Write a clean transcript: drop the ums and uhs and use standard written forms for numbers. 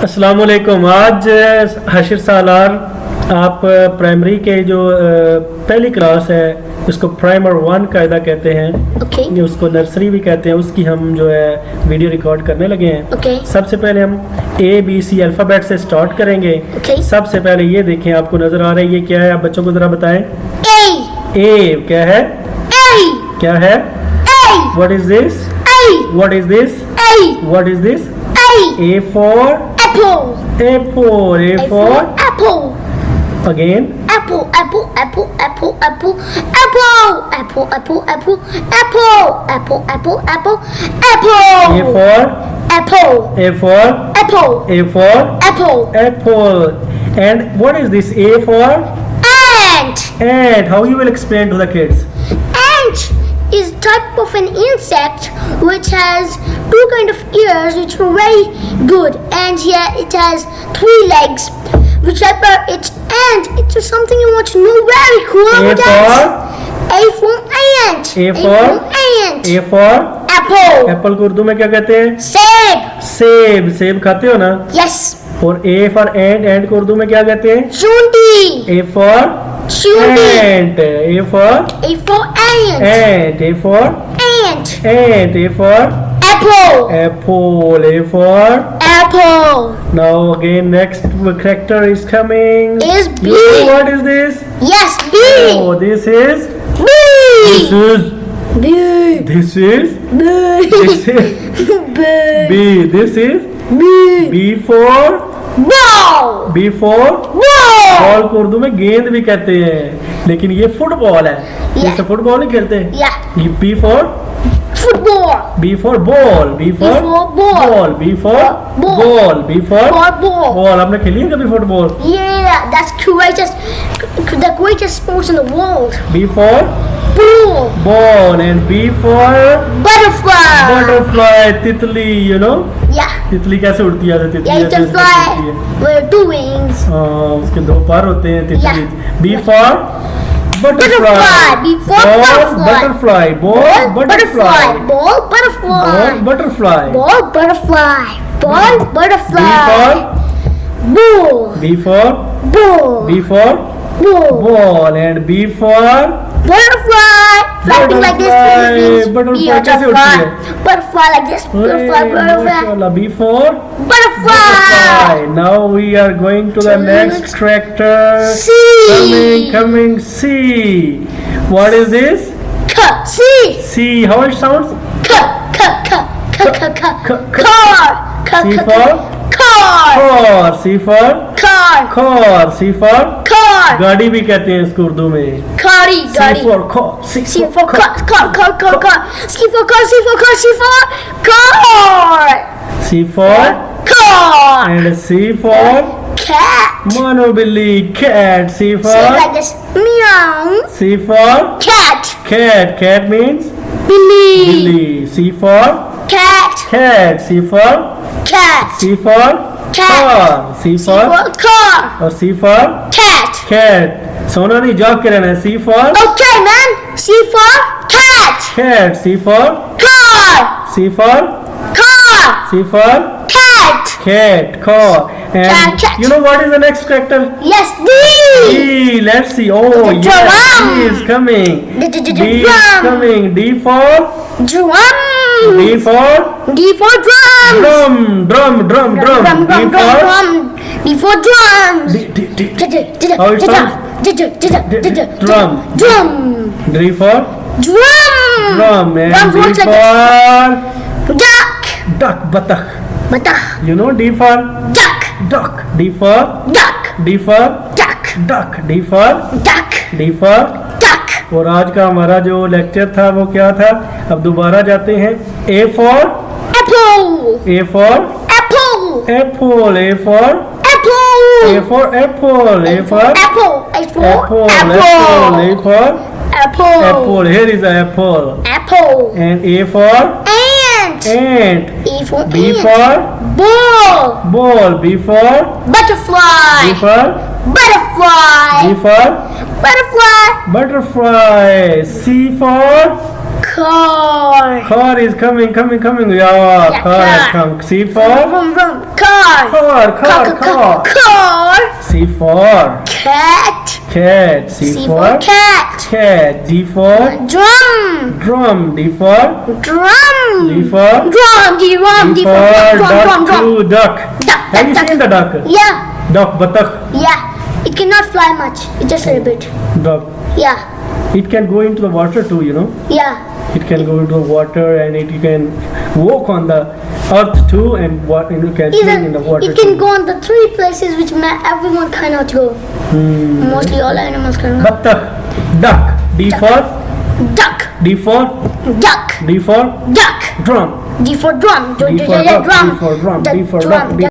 अस्सलामुअलैकुम। आज हाशिर सालार आप प्राइमरी के जो पहली क्लास है उसको प्राइमर 1 कायदा कहते हैं। Okay. ये उसको नर्सरी भी कहते हैं। उसकी हम जो है वीडियो रिकॉर्ड करने लगे हैं। Okay. सबसे पहले हम ABC अल्फ़ाबेट से स्टार्ट करेंगे। Okay. सबसे पहले ये देखें, आपको नजर आ रहा है ये क्या है? आप बच्चों को जरा बताएं। A क्या है? क्या है? What is this? What is this? What is this? A for Apple. apple. A for Apple. again. Apple. Apple. Apple. Apple. Apple. Apple. Apple. Apple. Apple. Apple. Apple. Apple. Apple. A for Apple. A for Apple. A for Apple. apple. And what is this? A for Ant. ant. How you will explain to the kids? Ant is type of an insect which has two kind of ears which are very good, and yeah, it has 3 legs. Whichever it's ant, it's something you want to know. Very cool. A about for that. A for ant. A for ant. A for Apple. Apple को उर्दू में क्या कहते हैं? Seb. सेब। सेब खाते हो ना? Yes. और A for ant. ant को उर्दू में क्या कहते हैं? Shunti. A for Shunti. ant. A for A for ant. ant. A for Ant. ant. A for Apple. apple. A for Apple. now again next character is coming. Is B. You know what is this? Yes, B. Oh, this is B. this is B. this is B. this is B. B. This is B. B for Ball. B for Ball. Ball को उर्दू में गेंद भी कहते हैं, लेकिन ये football है। जैसे फुटबॉल नहीं खेलते। Yeah. ये B for Football. B for ball. B for for ball. ball. B for Ball. ball. B for For ball. ball। आपने खेली है कभी football? Yeah, that's the greatest sports in the world. B for Ball. ball and B for Butterfly. butterfly. तितली, you know? Yeah. तितली कैसे उड़ती है? तितली Yeah, you ऐसे can उड़ती fly है। with 2 wings. उसके 2 पैर होते हैं तितली। Yeah. B for butterfly. Butterfly. B for Ball, butterfly. butterfly. Ball, butterfly. Ball, butterfly. Ball, butterfly. Ball, butterfly. Ball, B butterfly. for Ball. B for Ball. B for Ball. ball and B for Butterfly. Flapping like this. Butterfly. Butterfly कैसे उड़ती है? Butterfly like this. Butterfly, butterfly. माशाल्लाह। B for Butterfly. butterfly. Now we are going to the next character. C. Coming C. What is this? C. C. C. How it sounds? C. C. C. C. C. C. Car. C for Car. car. C for Car. car. C for Car. गाड़ी भी कहते हैं इसको उर्दू में। Cardi. C for car. C for car. Car. C for car. C for car. C for car. C for Car. and C for Cat. Mano Billy. Cat. C Say for like this. Meow. C for Cat. cat. Cat means Billy. Billy. C for Cat. cat. C for Cat. C for car. C C for for car. और C for Cat. cat. सोना नहीं, जाग के रहना है। C for Okay, man. C for cat. cat. C for Car. C for Car. C for Cat. cat. Car. And Cat. you know what is the next character? Yes, D. D. Let's see. Oh The yes, drum. D is coming. D is Drum. coming. D for Drum. D for D for drums. drum. Drum. Drum. Drum. Drum. D Drum. for Drum. D for drums. D. How it sounds? Drum. Drum. D for Drum. drum. And Drums D works like for Duck. duck. Batak. Duck. You know D for Duck. duck. D for Duck. D for Duck. duck. D for Duck. D for Duck. और आज का हमारा जो lecture था वो क्या था? अब दोबारा जाते हैं। A for Apple. A for Apple. apple. A for Apple. A for apple. A for Apple. A for apple. apple. A for Apple. apple. Here is an apple. Apple. And A for Ant. ant. E for B ant. for Ball. ball. B for Butterfly. B for Butterfly. B for Butterfly. butterfly. C for Car. car is coming. Yeah, Yeah, car has car. come. C for Vroom, vroom. Car. Car. C for Cat. cat. C for cat. cat. D for Drum. drum. D for Drum. D for Drum. D D for duck. Two duck. Duck. Have you seen the duck? Yeah. Duck, batak. Yeah. It cannot fly much. It just a bit. Duck. Yeah. It can go into the water too, you know. Yeah. It can go into the water and it can walk on the earth too, and what you can swim in the water It can too. go on the 3 places which everyone cannot go. Mostly all animals cannot. Batak. Duck. D for Duck. D for Duck. D for Duck. drum. D for drum. D for duck. D for drum. Duck, D for drum. duck. D